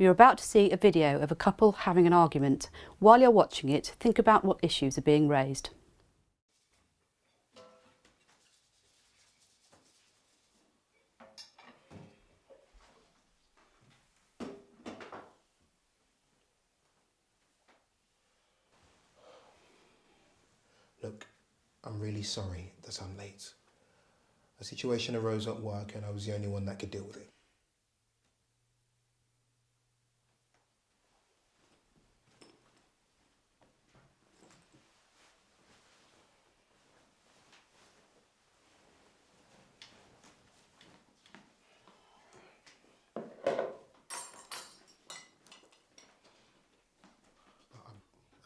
You're about to see a video of a couple having an argument. While you're watching it, think about what issues are being raised. Look, I'm really sorry that I'm late. A situation arose at work and I was the only one that could deal with it.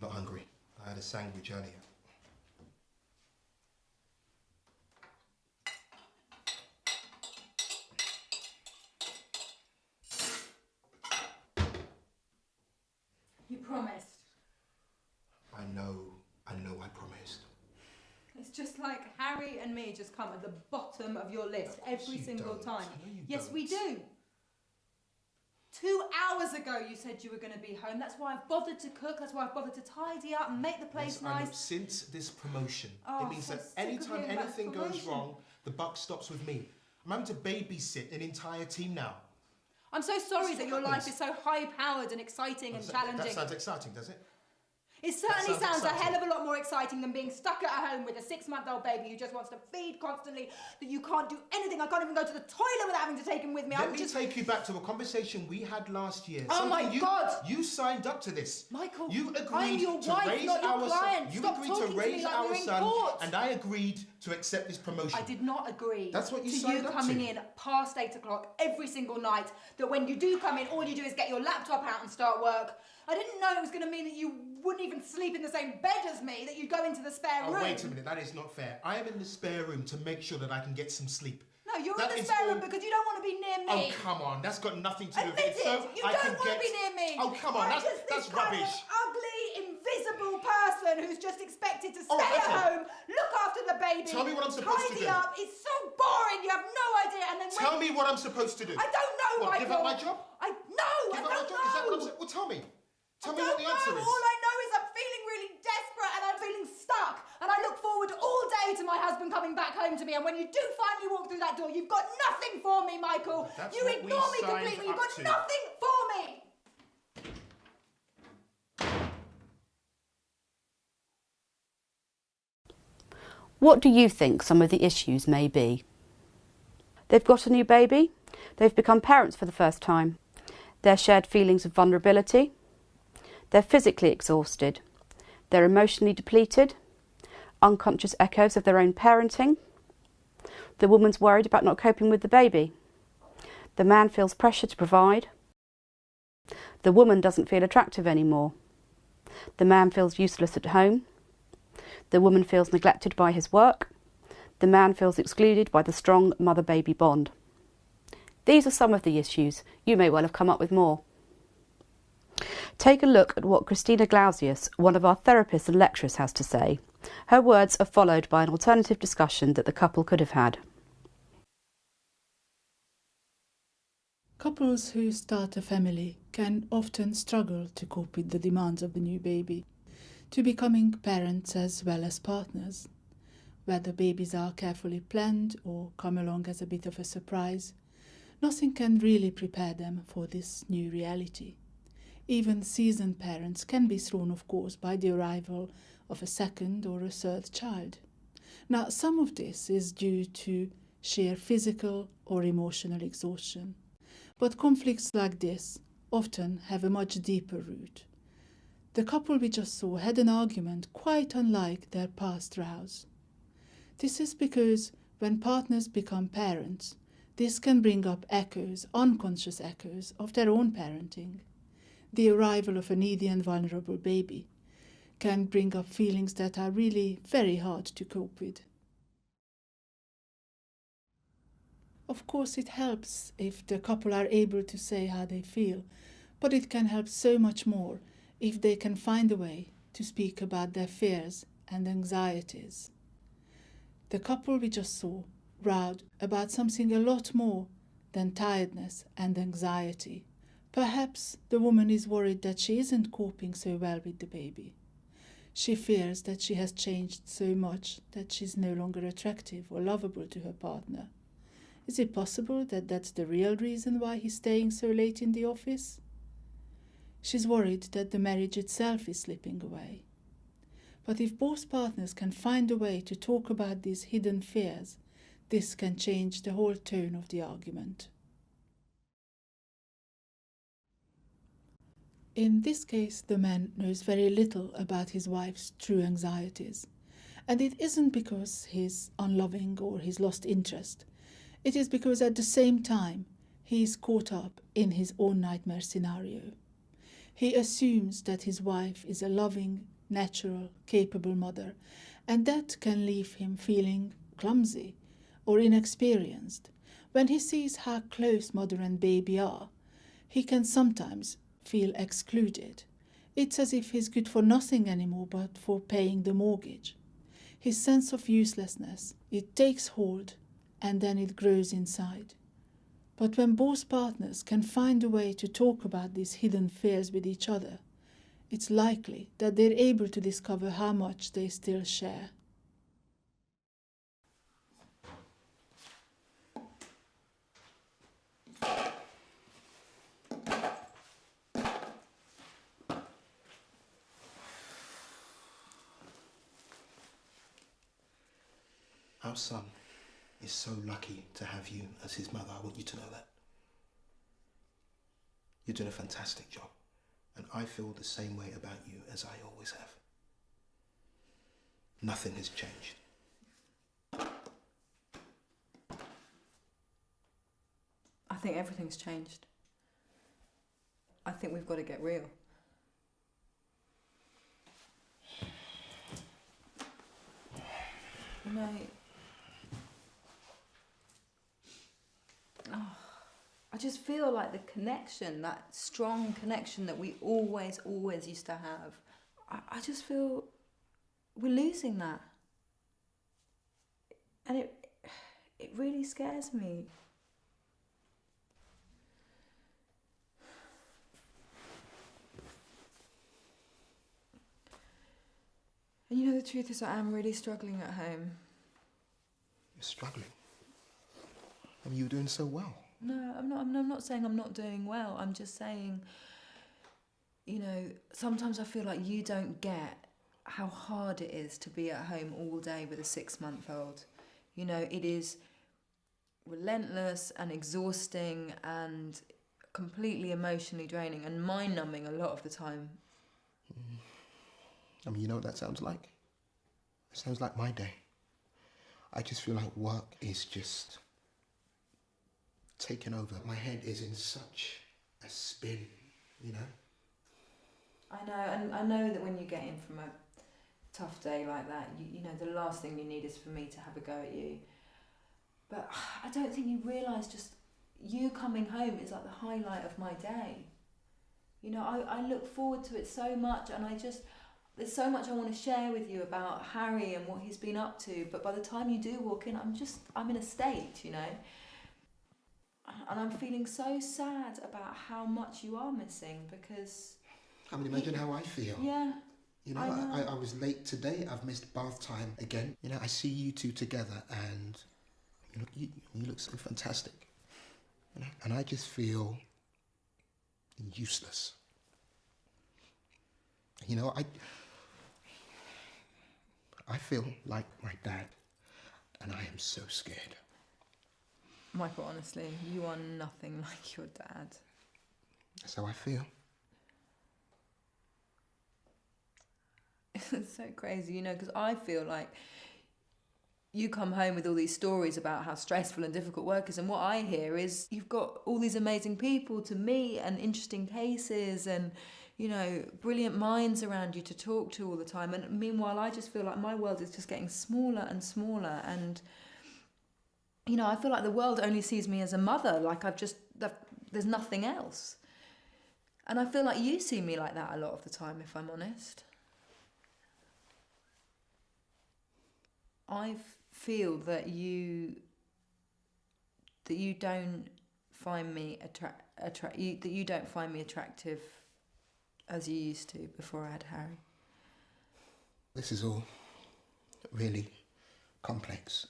I'm not hungry. I had a sandwich earlier. You promised. I know I promised. It's just like Harry and me just come at the bottom of your list every single time. Yes, we do. 2 hours ago you said you were going to be home. That's why I've bothered to cook. That's why I've bothered to tidy up and make the place nice. Since this promotion, it means that anytime anything goes wrong, the buck stops with me. I'm having to babysit an entire team now. I'm so sorry that your life is so high-powered and exciting and challenging. That sounds exciting, does it? It certainly sounds a hell of a lot more exciting than being stuck at home with a 6-month-old baby who just wants to feed constantly, that you can't do anything. I can't even go to the toilet without having to take him with me. Let me take you back to a conversation we had last year. Oh my God! You signed up to this. Michael, you agreed I'm your to wife, raise not your our client. son. Stop You agreed to talking to raise me like our we're in son, court. and I agreed to accept this promotion. I did not agree. That's what you to signed you up coming to. in past 8 o'clock every single night. That when you do come in, all you do is get your laptop out and start work. I didn't know it was going to mean that you wouldn't even sleep in the same bed as me, that you'd go into the spare room. Oh, wait a minute, that is not fair. I am in the spare room to make sure that I can get some sleep. No, you're in the spare room because you don't want to be near me. Oh, come on, that's got nothing to do with Admit it. So you don't want to be near me. Oh, come on, that's this rubbish. Kind of ugly, invisible person who's just expected to stay at home, look after the baby. Tell me what I'm supposed to do. Tidy up. It's so boring. You have no idea. And then tell me what I'm supposed to do. I don't know, what, Michael. Give up my job? I don't know. Is that what I'm saying? Well, tell me. Tell me what the answer is. All I know is I'm feeling really desperate and I'm feeling stuck. And I look forward all day to my husband coming back home to me. And when you do finally walk throug't through that door, you've got nothing for me, Michael. You ignore me completely. You've got nothing for me. What do you think some of the issues may be? They've got a new baby. They've become parents for the first time. Their shared feelings of vulnerability. They're physically exhausted. They're emotionally depleted. Unconscious echoes of their own parenting. The woman's worried about not coping with the baby. The man feels pressure to provide. The woman doesn't feel attractive anymore. The man feels useless at home. The woman feels neglected by his work. The man feels excluded by the strong mother-baby bond. These are some of the issues. You may well have come up with more. Take a look at what Christina Glausius, one of our therapists and lecturers, has to say. Her words are followed by an alternative discussion that the couple could have had. Couples who start a family can often struggle to cope with the demands of the new baby, to becoming parents as well as partners. Whether babies are carefully planned or come along as a bit of a surprise, nothing can really prepare them for this new reality. Even seasoned parents can be thrown off course by the arrival of a second or a third child. Now, some of this is due to sheer physical or emotional exhaustion, but conflicts like this often have a much deeper root. The couple we just saw had an argument quite unlike their past rows. This is because when partners become parents, this can bring up echoes, unconscious echoes, of their own parenting. The arrival of a needy and vulnerable baby can bring up feelings that are really very hard to cope with. Of course, it helps if the couple are able to say how they feel, but it can help so much more if they can find a way to speak about their fears and anxieties. The couple we just saw rowed about something a lot more than tiredness and anxiety, Perhaps the woman is worried that she isn't coping so well with the baby. She fears that she has changed so much that she's no longer attractive or lovable to her partner. Is it possible that that's the real reason why he's staying so late in the office? She's worried that the marriage itself is slipping away. But if both partners can find a way to talk about these hidden fears, this can change the whole tone of the argument. In this case, the man knows very little about his wife's true anxieties. And it isn't because he's unloving or he's lost interest. It is because at the same time, he is caught up in his own nightmare scenario. He assumes that his wife is a loving, natural, capable mother, and that can leave him feeling clumsy or inexperienced. When he sees how close mother and baby are, he can sometimes feel excluded. It's as if he's good for nothing anymore but for paying the mortgage. His sense of uselessness, it takes hold and then it grows inside. But when both partners can find a way to talk about these hidden fears with each other, it's likely that they're able to discover how much they still share. Our son is so lucky to have you as his mother. I want you to know that. You're doing a fantastic job, and I feel the same way about you as I always have. Nothing has changed. I think everything's changed. I think we've got to get real. You know, I just feel like the connection, that strong connection that we always used to have, I just feel we're losing that. And it really scares me. And you know, the truth is I am really struggling at home. You're struggling? I mean, you're doing so well. No, I'm not saying I'm not doing well. I'm just saying, you know, sometimes I feel like you don't get how hard it is to be at home all day with a 6-month-old. You know, it is relentless and exhausting and completely emotionally draining and mind-numbing a lot of the time. I mean, you know what that sounds like? It sounds like my day. I just feel like work is just taken over. My head is in such a spin, you know? I know, and I know that when you get in from a tough day like that, you know, the last thing you need is for me to have a go at you. But I don't think you realise just you coming home is like the highlight of my day. You know, I look forward to it so much, and there's so much I want to share with you about Harry and what he's been up to, but by the time you do walk in, I'm in a state, you know. And I'm feeling so sad about how much you are missing, because... I mean, imagine how I feel. Yeah. You know, I was late today. I've missed bath time again. You know, I see you two together and you look so fantastic. You know, and I just feel useless. You know, I feel like my dad, and I am so scared. Michael, honestly, you are nothing like your dad. That's how I feel. It's so crazy, you know, because I feel like you come home with all these stories about how stressful and difficult work is, and what I hear is you've got all these amazing people to meet and interesting cases and, you know, brilliant minds around you to talk to all the time. And meanwhile, I just feel like my world is just getting smaller and smaller, and you know, I feel like the world only sees me as a mother, like there's nothing else. And I feel like you see me like that a lot of the time, if I'm honest. I feel that you don't find me that you don't find me attractive as you used to before I had Harry. This is all really complex,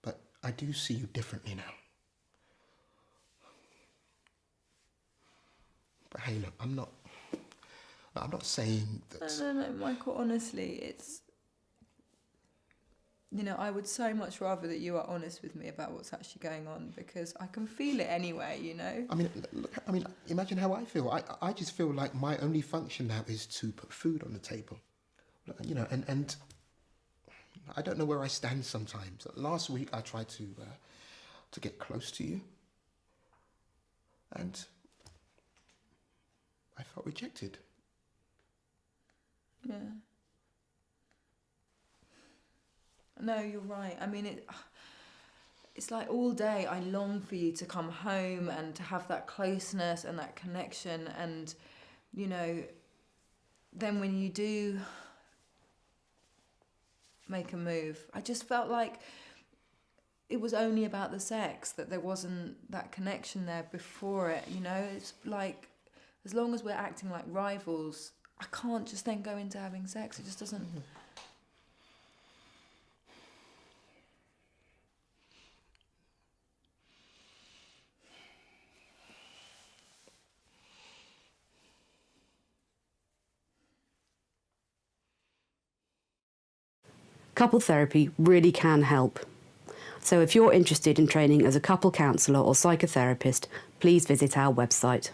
but I do see you differently now. But hey, look, I'm not saying that... No, Michael, honestly, it's... You know, I would so much rather that you are honest with me about what's actually going on, because I can feel it anyway, you know? I mean, imagine how I feel. I just feel like my only function now is to put food on the table. You know, and I don't know where I stand sometimes. Last week I tried to get close to you, and I felt rejected. Yeah. No, you're right. I mean, it's like all day I long for you to come home and to have that closeness and that connection, and, you know, then when you do make a move, I just felt like it was only about the sex, that there wasn't that connection there before it, you know? It's like, as long as we're acting like rivals, I can't just then go into having sex. It just doesn't... Couple therapy really can help. So if you're interested in training as a couple counsellor or psychotherapist, please visit our website.